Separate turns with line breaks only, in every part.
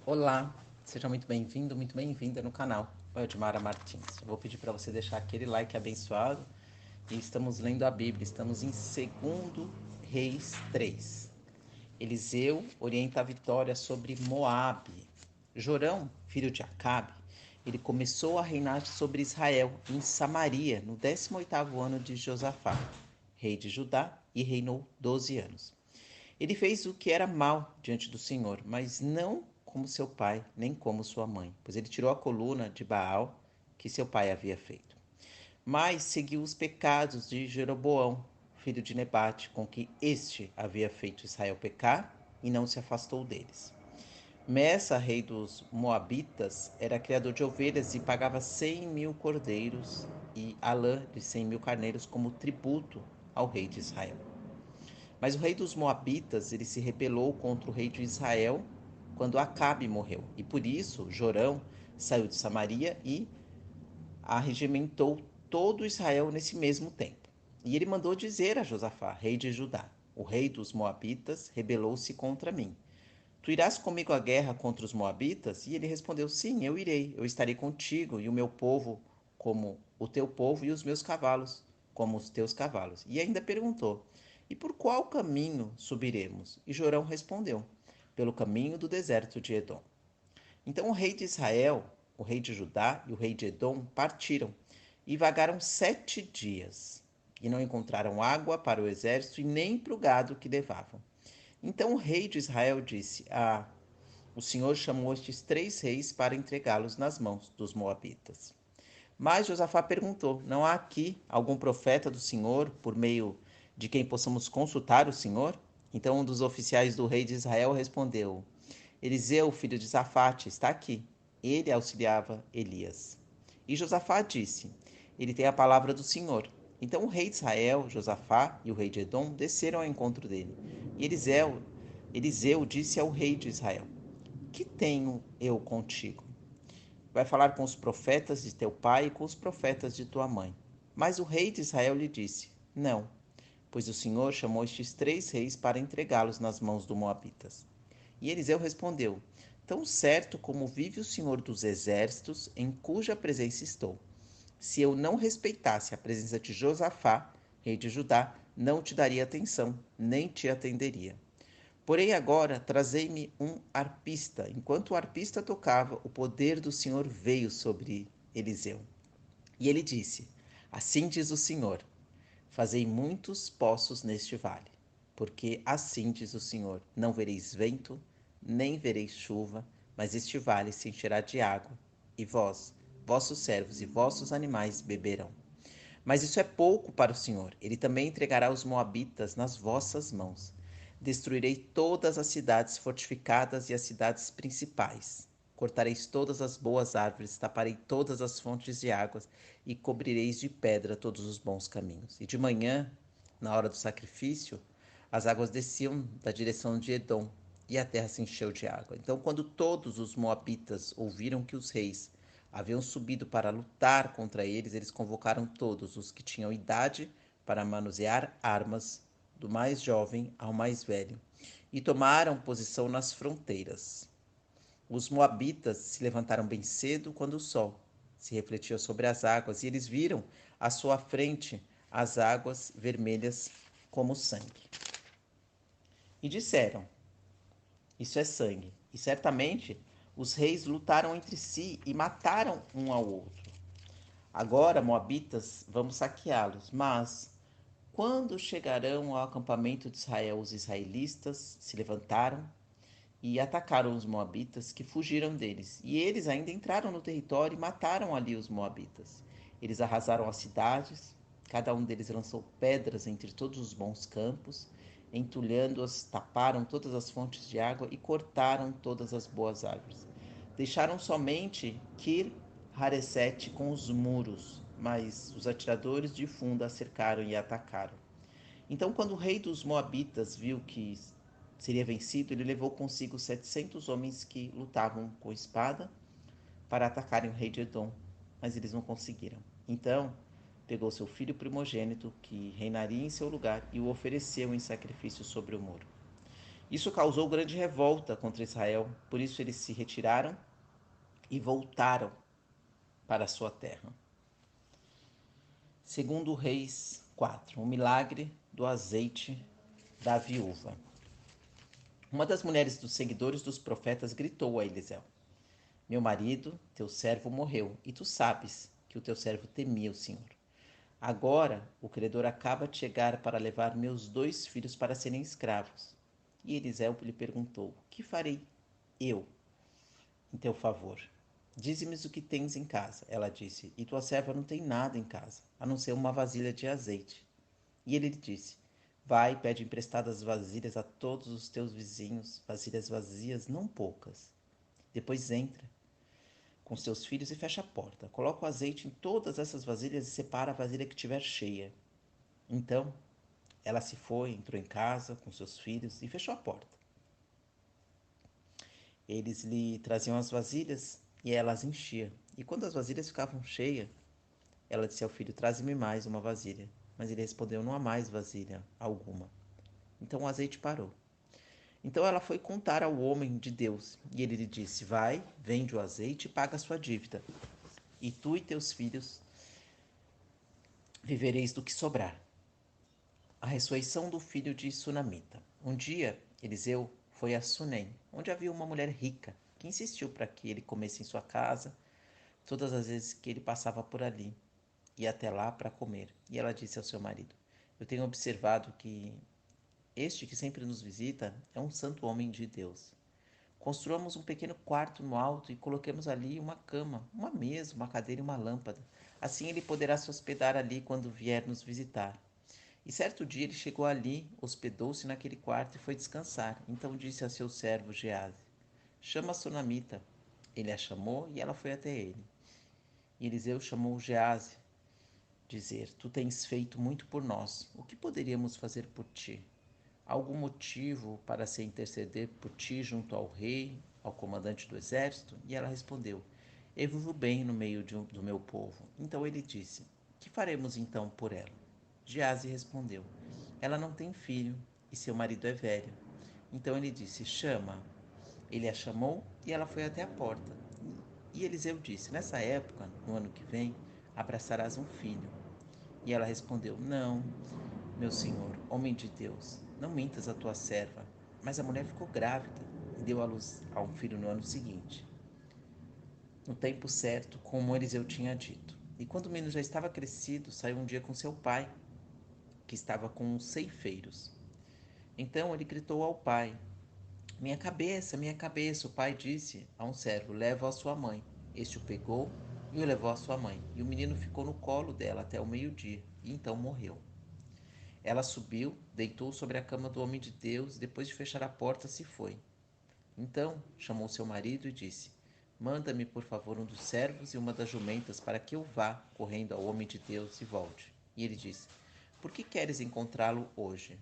Olá, seja muito bem-vindo, muito bem-vinda no canal Edmara Martins. Eu vou pedir para você deixar aquele like abençoado e estamos lendo a Bíblia, estamos em 2 Reis 3. Eliseu orienta a vitória sobre Moabe. Jorão, filho de Acabe, ele começou a reinar sobre Israel em Samaria no 18º ano de Josafá, rei de Judá, e reinou 12 anos. Ele fez o que era mal diante do Senhor, mas não como seu pai, nem como sua mãe, pois ele tirou a coluna de Baal que seu pai havia feito. Mas seguiu os pecados de Jeroboão, filho de Nebate, com que este havia feito Israel pecar e não se afastou deles. Messa, rei dos Moabitas, era criador de ovelhas e pagava 100.000 cordeiros e a lã de 100.000 carneiros como tributo ao rei de Israel. Mas o rei dos Moabitas, ele se rebelou contra o rei de Israel quando Acabe morreu. E por isso Jorão saiu de Samaria e arregimentou todo Israel nesse mesmo tempo. E ele mandou dizer a Josafá, rei de Judá: o rei dos Moabitas rebelou-se contra mim. Tu irás comigo à guerra contra os Moabitas? E ele respondeu: sim, eu irei. Eu estarei contigo e o meu povo como o teu povo e os meus cavalos como os teus cavalos. E ainda perguntou: e por qual caminho subiremos? E Jorão respondeu: pelo caminho do deserto de Edom. Então o rei de Israel, o rei de Judá e o rei de Edom partiram e vagaram 7 dias e não encontraram água para o exército e nem para o gado que levavam. Então o rei de Israel disse: o Senhor chamou estes 3 reis para entregá-los nas mãos dos moabitas. Mas Josafá perguntou: não há aqui algum profeta do Senhor por meio de quem possamos consultar o Senhor? Então um dos oficiais do rei de Israel respondeu: Eliseu, filho de Safate, está aqui. Ele auxiliava Elias. E Josafá disse: ele tem a palavra do Senhor. Então o rei de Israel, Josafá e o rei de Edom desceram ao encontro dele. E Eliseu disse ao rei de Israel: que tenho eu contigo? Vai falar com os profetas de teu pai e com os profetas de tua mãe. Mas o rei de Israel lhe disse: não, pois o Senhor chamou estes 3 reis para entregá-los nas mãos dos moabitas. E Eliseu respondeu: tão certo como vive o Senhor dos exércitos, em cuja presença estou, se eu não respeitasse a presença de Josafá, rei de Judá, não te daria atenção, nem te atenderia. Porém agora trazei-me um arpista. Enquanto o arpista tocava, o poder do Senhor veio sobre Eliseu. E ele disse: assim diz o Senhor: fazei muitos poços neste vale, porque assim diz o Senhor: não vereis vento, nem vereis chuva, mas este vale se encherá de água, e vós, vossos servos e vossos animais beberão. Mas isso é pouco para o Senhor. Ele também entregará os moabitas nas vossas mãos. Destruirei todas as cidades fortificadas e as cidades principais. Cortareis todas as boas árvores, taparei todas as fontes de águas e cobrireis de pedra todos os bons caminhos. E de manhã, na hora do sacrifício, as águas desciam da direção de Edom e a terra se encheu de água. Então, quando todos os moabitas ouviram que os reis haviam subido para lutar contra eles, eles convocaram todos os que tinham idade para manusear armas, do mais jovem ao mais velho, e tomaram posição nas fronteiras. Os moabitas se levantaram bem cedo quando o sol se refletia sobre as águas, e eles viram à sua frente as águas vermelhas como sangue. E disseram: isso é sangue. E certamente os reis lutaram entre si e mataram um ao outro. Agora, moabitas, vamos saqueá-los. Mas quando chegarão ao acampamento de Israel, os israelitas se levantaram e atacaram os moabitas que fugiram deles. E eles ainda entraram no território e mataram ali os moabitas. Eles arrasaram as cidades, cada um deles lançou pedras entre todos os bons campos, entulhando-as, taparam todas as fontes de água e cortaram todas as boas árvores. Deixaram somente Kir Haresete com os muros, mas os atiradores de fundo a cercaram e a atacaram. Então, quando o rei dos Moabitas viu que seria vencido, ele levou consigo 700 homens que lutavam com espada para atacarem o rei de Edom, mas eles não conseguiram. Então, pegou seu filho primogênito, que reinaria em seu lugar, e o ofereceu em sacrifício sobre o muro. Isso causou grande revolta contra Israel, por isso eles se retiraram e voltaram para a sua terra. Segundo Reis 4, o milagre do azeite da viúva. Uma das mulheres dos seguidores dos profetas gritou a Eliseu: Meu marido, teu servo, morreu, e tu sabes que o teu servo temia o Senhor. Agora o credor acaba de chegar para levar meus 2 filhos para serem escravos. E Eliseu lhe perguntou: Que farei eu em teu favor? Dize-me o que tens em casa. Ela disse: E tua serva não tem nada em casa, a não ser uma vasilha de azeite. E ele lhe disse: Vai, pede emprestadas vasilhas a todos os teus vizinhos, vasilhas vazias, não poucas. Depois entra com seus filhos e fecha a porta. Coloca o azeite em todas essas vasilhas e separa a vasilha que estiver cheia. Então ela se foi, entrou em casa com seus filhos e fechou a porta. Eles lhe traziam as vasilhas e ela as enchia. E quando as vasilhas ficavam cheias, ela disse ao filho: Traze-me mais uma vasilha. Mas ele respondeu: Não há mais vasilha alguma. Então o azeite parou. Então ela foi contar ao homem de Deus. E ele lhe disse: Vai, vende o azeite e paga a sua dívida. E tu e teus filhos vivereis do que sobrar. A ressurreição do filho de Sunamita. Um dia, Eliseu foi a Sunem, onde havia uma mulher rica, que insistiu para que ele comesse em sua casa todas as vezes que ele passava por ali. Ia até lá para comer. E ela disse ao seu marido: Eu tenho observado que este que sempre nos visita é um santo homem de Deus. Construamos um pequeno quarto no alto e coloquemos ali uma cama, uma mesa, uma cadeira e uma lâmpada. Assim ele poderá se hospedar ali quando vier nos visitar. E certo dia ele chegou ali, hospedou-se naquele quarto e foi descansar. Então disse a seu servo Geazi: Chama a Sunamita. Ele a chamou e ela foi até ele. E Eliseu chamou Geazi, dizer: Tu tens feito muito por nós. O que poderíamos fazer por ti? Há algum motivo para se interceder por ti junto ao rei, ao comandante do exército? E ela respondeu: Eu vivo bem no meio do meu povo. Então ele disse: Que faremos então por ela? Geazi respondeu: Ela não tem filho e seu marido é velho. Então ele disse: Chama. Ele a chamou e ela foi até a porta. E Eliseu disse: Nessa época, no ano que vem, abraçarás um filho. E ela respondeu: Não, meu senhor, homem de Deus, não mintas a tua serva. Mas a mulher ficou grávida e deu à luz a um filho no ano seguinte, no tempo certo, como Eliseu tinha dito. E quando o menino já estava crescido, saiu um dia com seu pai, que estava com os ceifeiros. Então ele gritou ao pai: Minha cabeça, minha cabeça. O pai disse a um servo: Leva-o à sua mãe. Este o pegou e o levou à sua mãe. E o menino ficou no colo dela até o meio-dia, e então morreu. Ela subiu, deitou sobre a cama do homem de Deus, e depois de fechar a porta, se foi. Então chamou seu marido e disse: Manda-me, por favor, um dos servos e uma das jumentas, para que eu vá correndo ao homem de Deus e volte. E ele disse: Por que queres encontrá-lo hoje?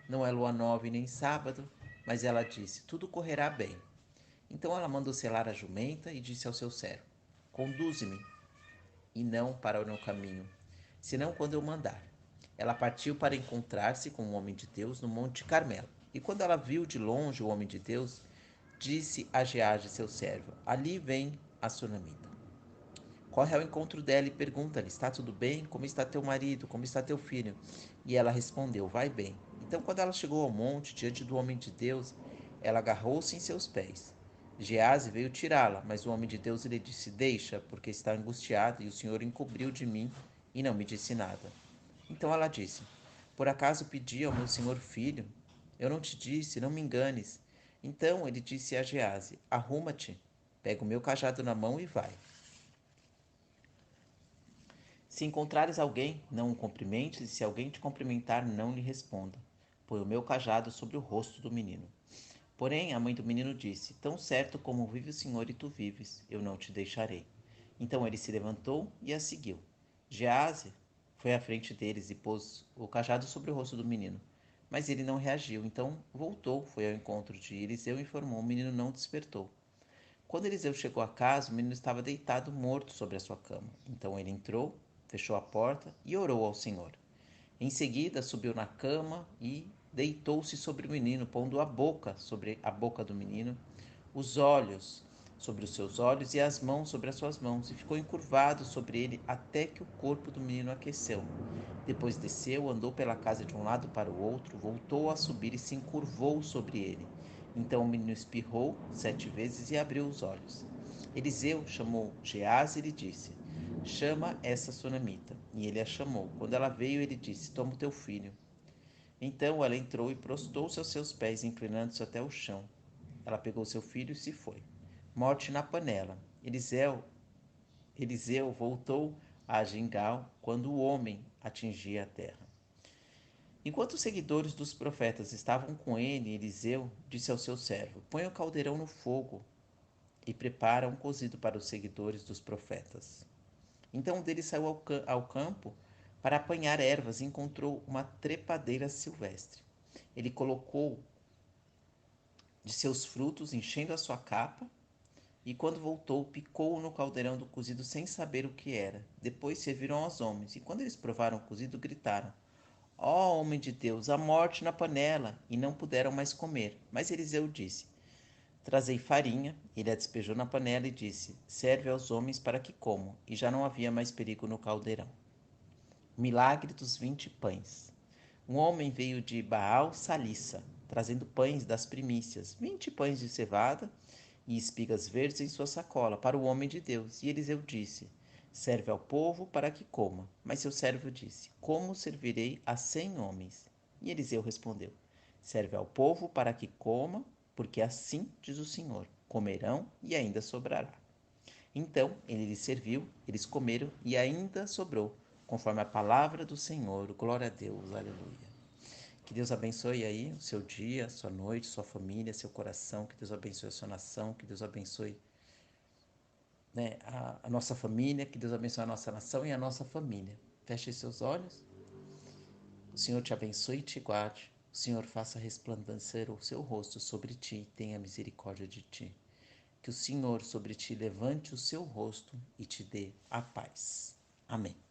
Não é lua nova e nem sábado. Mas ela disse: Tudo correrá bem. Então ela mandou selar a jumenta e disse ao seu servo: Conduze-me, e não para o meu caminho, senão quando eu mandar. Ela partiu para encontrar-se com o homem de Deus no Monte Carmelo. E quando ela viu de longe o homem de Deus, disse a Gease, seu servo: Ali vem a sunamita. Corre ao encontro dela e pergunta-lhe: Está tudo bem? Como está teu marido? Como está teu filho? E ela respondeu: Vai bem. Então, quando ela chegou ao monte, diante do homem de Deus, ela agarrou-se em seus pés. Gease veio tirá-la, mas o homem de Deus lhe disse: Deixa, porque está angustiado e o Senhor encobriu de mim e não me disse nada. Então ela disse: Por acaso pedi ao meu senhor filho? Eu não te disse, não me enganes. Então ele disse a Gease: Arruma-te, pega o meu cajado na mão e vai. Se encontrares alguém, não o cumprimentes, e se alguém te cumprimentar, não lhe responda. Põe o meu cajado sobre o rosto do menino. Porém, a mãe do menino disse: Tão certo como vive o Senhor e tu vives, eu não te deixarei. Então ele se levantou e a seguiu. Gease foi à frente deles e pôs o cajado sobre o rosto do menino. Mas ele não reagiu, então voltou, foi ao encontro de Eliseu e informou: O menino não despertou. Quando Eliseu chegou a casa, o menino estava deitado morto sobre a sua cama. Então ele entrou, fechou a porta e orou ao Senhor. Em seguida, subiu na cama e deitou-se sobre o menino, pondo a boca sobre a boca do menino, os olhos sobre os seus olhos e as mãos sobre as suas mãos, e ficou encurvado sobre ele até que o corpo do menino aqueceu. Depois desceu, andou pela casa de um lado para o outro, voltou a subir e se encurvou sobre ele. Então o menino espirrou 7 vezes e abriu os olhos. Eliseu chamou Gease e lhe disse: Chama essa sunamita. E ele a chamou. Quando ela veio, ele disse: Toma o teu filho. Então ela entrou e prostou-se aos seus pés, inclinando-se até o chão. Ela pegou seu filho e se foi. Morte na panela. Eliseu voltou a Gilgal quando o homem atingia a terra. Enquanto os seguidores dos profetas estavam com ele, Eliseu disse ao seu servo: Põe o caldeirão no fogo e prepara um cozido para os seguidores dos profetas. Então um deles saiu ao campo para apanhar ervas e encontrou uma trepadeira silvestre. Ele colocou de seus frutos, enchendo a sua capa, e quando voltou, picou-o no caldeirão do cozido sem saber o que era. Depois serviram aos homens, e quando eles provaram o cozido, gritaram: Ó homem de Deus, a morte na panela! E não puderam mais comer. Mas Eliseu disse: Trazei farinha. Ele a despejou na panela e disse: Serve aos homens para que comam. E já não havia mais perigo no caldeirão. Milagre dos 20 pães. Um homem veio de Baal Salissa, trazendo pães das primícias, 20 pães de cevada e espigas verdes em sua sacola, para o homem de Deus. E Eliseu disse: Serve ao povo para que coma. Mas seu servo disse: Como servirei a 100 homens? E Eliseu respondeu: Serve ao povo para que coma, porque assim diz o Senhor: comerão e ainda sobrará. Então ele lhes serviu, eles comeram e ainda sobrou, conforme a palavra do Senhor. Glória a Deus, aleluia. Que Deus abençoe aí o seu dia, sua noite, sua família, seu coração. Que Deus abençoe a sua nação. Que Deus abençoe, né, a nossa família. Que Deus abençoe a nossa nação e a nossa família. Feche seus olhos. O Senhor te abençoe e te guarde. O Senhor faça resplandecer o seu rosto sobre ti e tenha misericórdia de ti. Que o Senhor sobre ti levante o seu rosto e te dê a paz. Amém.